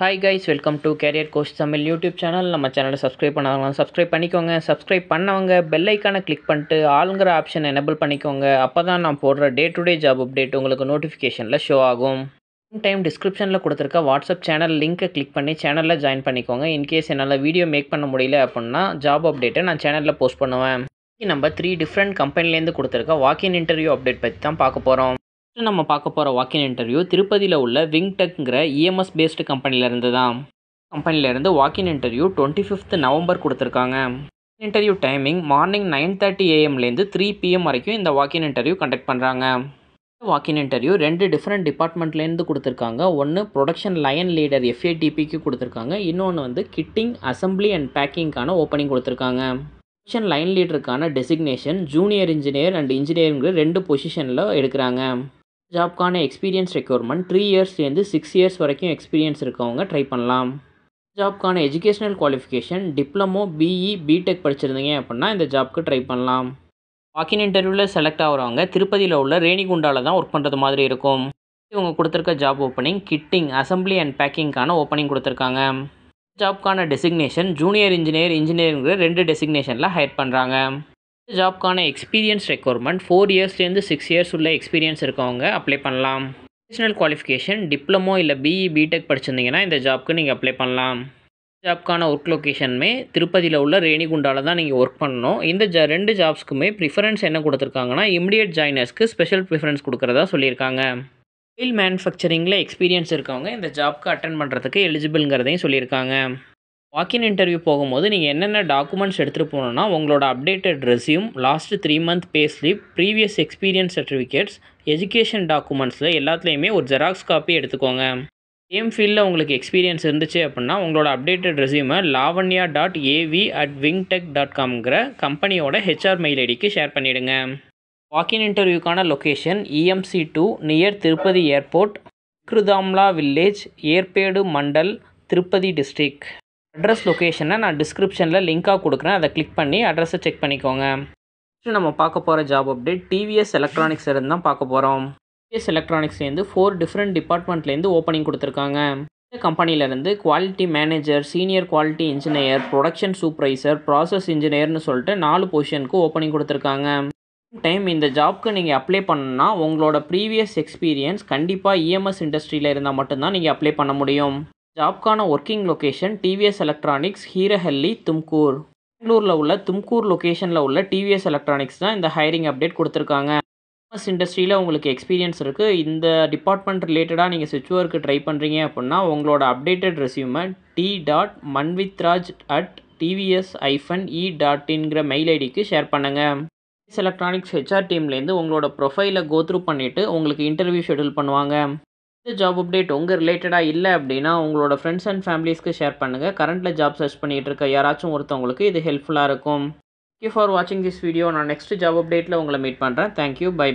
Hi guys, welcome to Career Coach Tamil YouTube channel. நம்ம சேனலை subscribe பண்ணாதவங்க subscribe பண்ணிக்கோங்க. சப்ஸ்கிரைப் பண்ணவங்க பெல் ஐக்கானை கிளிக் பண்ணிட்டு ஆளுங்கிற ஆப்ஷன் எனேபிள் பண்ணிக்கோங்க. அப்போ தான் நான் போடுற day to day job update உங்களுக்கு நோட்டிஃபிகேஷனில் ஷோ ஆகும். டைம் டிஸ்கிரிப்ஷனில் கொடுத்துருக்க வாட்ஸ்அப் சேனல் லிங்க்கை கிளிக் பண்ணி சேனலில் ஜாயின் பண்ணிக்கோங்க. இன்கேஸ் என்னால் வீடியோ மேக் பண்ண முடியல அப்படின்னா ஜாப் அப்டேட்டை நான் சேனலில் போஸ்ட் பண்ணுவேன். நம்ம 3 டிஃப்ரெண்ட் கம்பெனிலேருந்து கொடுத்துருக்க வாக்கின் இன்டர்வியூ அப்டேட் பற்றி தான் பார்க்க போகிறோம். நம்ம பார்க்க போகிற வாக்கின் இன்டர்வியூ திருப்பதியில் உள்ள விங்டெக்ங்கிற இஎம்எஸ் பேஸ்டு கம்பெனிலேருந்து தான். கம்பெனிலேருந்து வாக்கின் இன்டர்வியூ 25th நவம்பர் கொடுத்துருக்காங்க. Interview timing morning 9:30 AM - 3 PM வரைக்கும் இந்த வாக்கின் இன்டர்வியூ கண்டக்ட் பண்ணுறாங்க. வாக்கின் இன்டர்வியூ 2 டிஃப்ரெண்ட் டிபார்ட்மெண்ட்லேருந்து கொடுத்துருக்காங்க. ஒன்று ப்ரொடக்ஷன் லைன் லீடர் FATPக்கு கொடுத்துருக்காங்க. இன்னொன்று வந்து கிட்டிங் அசம்பிளி அண்ட் பேக்கிங்கான ஓப்பனிங் கொடுத்துருக்காங்க. ப்ரொடக்ஷன் லைன் லீடருக்கான டெசிக்னேஷன் ஜூனியர் இன்ஜினியர் அண்ட் இன்ஜினியரிங்கிற 2 பொசிஷனில் எடுக்கிறாங்க. ஜாப்க்கான எக்ஸ்பீரியன்ஸ் ரெக்யர்மெண்ட் 3 இயர்ஸ்லேருந்து 6 இயர்ஸ் வரைக்கும் எக்ஸ்பீரியன்ஸ் இருக்கவங்க ட்ரை பண்ணலாம். ஜாப்க்கான educational qualification diploma, BE, BTech படிச்சிருந்தீங்க அப்படின்னா இந்த ஜாப்க்கு ட்ரை பண்ணலாம். வாக்கின் இன்டர்வியூவில் செலக்ட் ஆகிறவங்க திருப்பதியில் உள்ள ரேணிகுண்டாவில் தான் ஒர்க் பண்ணுறது மாதிரி இருக்கும். இவங்க கொடுத்துருக்க job opening kitting assembly and பேக்கிங்கான ஓப்பனிங் கொடுத்துருக்காங்க. ஜாப்க்கான டெசிக்னேஷன் ஜூனியர் இன்ஜினியர் இன்ஜினியரிங்கிற 2 டெசிக்னேஷனில் ஹையர் பண்ணுறாங்க. ஜாப்க்கான எக்ஸ்பீரியன்ஸ் ரெக்யர்மெண்ட் 4 இயர்ஸ்லேருந்து 6 இயர்ஸ் உள்ள எக்ஸ்பீரியன்ஸ் இருக்கவங்க அப்ளை பண்ணலாம். எஜுகேஷனல் குவாலிஃபிகேஷன் டிப்ளமோ இல்லை BE, BTech படிச்சிருந்தீங்கன்னா இந்த ஜாப்க்கு நீங்கள் அப்ளை பண்ணலாம். ஜாப்க்கான ஒர்க் லொக்கேஷனுமே திருப்பதியில் உள்ள ரேணிகுண்டாவில் தான் நீங்கள் ஒர்க் பண்ணணும். இந்த 2 ஜாப்ஸ்க்குமே ப்ரிஃபரன்ஸ் என்ன கொடுத்துருக்காங்கன்னா இமிடியேட் ஜாயினர்ஸ்க்கு ஸ்பெஷல் ப்ரிஃபரன்ஸ் கொடுக்குறதா சொல்லியிருக்காங்க. ஆயில் மேனுஃபேக்சரிங்கில் எக்ஸ்பீரியன்ஸ் இருக்கவங்க இந்த ஜாப்க்கு அட்டன் பண்ணுறதுக்கு எலிஜிபிள்ங்கிறதையும் சொல்லியிருக்காங்க. வாக்கின் இன்டர்வியூ போகும்போது நீங்கள் என்னென்ன டாக்குமெண்ட்ஸ் எடுத்துகிட்டு போகணுன்னா உங்களோட updated resume, last 3 month pay slip, previous experience certificates, education டாக்குமெண்ட்ஸில் எல்லாத்துலேயுமே ஒரு ஜெராக்ஸ் காப்பி எடுத்துக்கோங்க. சேம் ஃபீல்டில் உங்களுக்கு எக்ஸ்பீரியன்ஸ் இருந்துச்சு அப்படின்னா உங்களோட அப்டேட்டட் ரெஸ்யூமை lavanya.av@wingtech.comங்கிற கம்பெனியோட HR மெயில் ஐடிக்கு ஷேர் பண்ணிவிடுங்க. வாக்கின் இன்டர்வியூக்கான location EMC 2 near Tirupati airport, Vikruthamala village, Yerpedu mandal, Tirupati district. Address லொக்கேஷனை நான் டிஸ்கிரிப்ஷனில் லிங்காக கொடுக்குறேன். அதை கிளிக் பண்ணி அட்ரஸை செக் பண்ணிக்கோங்க. நெக்ஸ்ட் நம்ம பார்க்க போகிற ஜாப் அப்டேட் TVS எலக்ட்ரானிக்ஸ் இருந்து தான் பார்க்க போகிறோம். TVS எலக்ட்ரானிக்ஸ்லேருந்து 4 டிஃப்ரெண்ட் டிபார்ட்மெண்ட்லேருந்து ஓப்பனிங் கொடுத்துருக்காங்க. இந்த கம்பெனிலேருந்து quality manager, senior quality engineer, production supervisor, process இன்ஜினியர்னு சொல்லிட்டு 4 பொசிஷனுக்கு ஓப்பனிங் கொடுத்துருக்காங்க. டைம் இந்த ஜாப்க்கு நீங்கள் அப்ளை பண்ணணும்னா உங்களோட ப்ரீவியஸ் எக்ஸ்பீரியன்ஸ் கண்டிப்பாக EMS இண்டஸ்ட்ரியில் இருந்தால் மட்டும்தான் நீங்கள் அப்ளை பண்ண முடியும். ஜாப்க்கான working location TVS electronics Hirehalli, Tumkur. பெங்களூரில் உள்ள தும்கூர் லொக்கேஷனில் உள்ள TVS எலக்ட்ரானிக்ஸ் தான் இந்த ஹைரிங் அப்டேட் கொடுத்துருக்காங்க. EMS இண்டஸ்ட்ரியில் உங்களுக்கு எக்ஸ்பீரியன்ஸ் இருக்குது, இந்த டிபார்ட்மெண்ட் ரிலேட்டடாக நீங்கள் ஸ்விட்ச் ஒர்க்கு ட்ரை பண்ணுறீங்க அப்படின்னா உங்களோட அப்டேட்டட் ரெஸ்யூமை t.manvitraj@tvs-e.inங்கிற மெயில் ஐடிக்கு ஷேர் பண்ணுங்கள். TVS எலக்ட்ரானிக்ஸ் HR டீம்லேருந்து உங்களோட ப்ரொஃபைலை கோத்ரூ பண்ணிவிட்டு உங்களுக்கு இன்டர்வியூ ஷெட்யூல் பண்ணுவாங்க. இந்த ஜாப் அப்டேட் உங்கள் ரிலேட்டடாக இல்லை அப்படின்னா உங்களோட ஃப்ரெண்ட்ஸ் அண்ட் ஃபேமிலிஸ்க்கு ஷேர் பண்ணுங்கள். கரண்ட்டில் ஜாப் சர்ச் பண்ணிகிட்டு இருக்க யாராச்சும் ஒருத்தவங்களுக்கு இது ஹெல்ப்ஃபுல்லாக இருக்கும். தேங்க்யூ ஃபார் வாட்சிங் திஸ் வீடியோ. நான் நெக்ஸ்ட் ஜாப் அப்டேட்டில் உங்களை மீட் பண்ணுறேன். Thank you, by.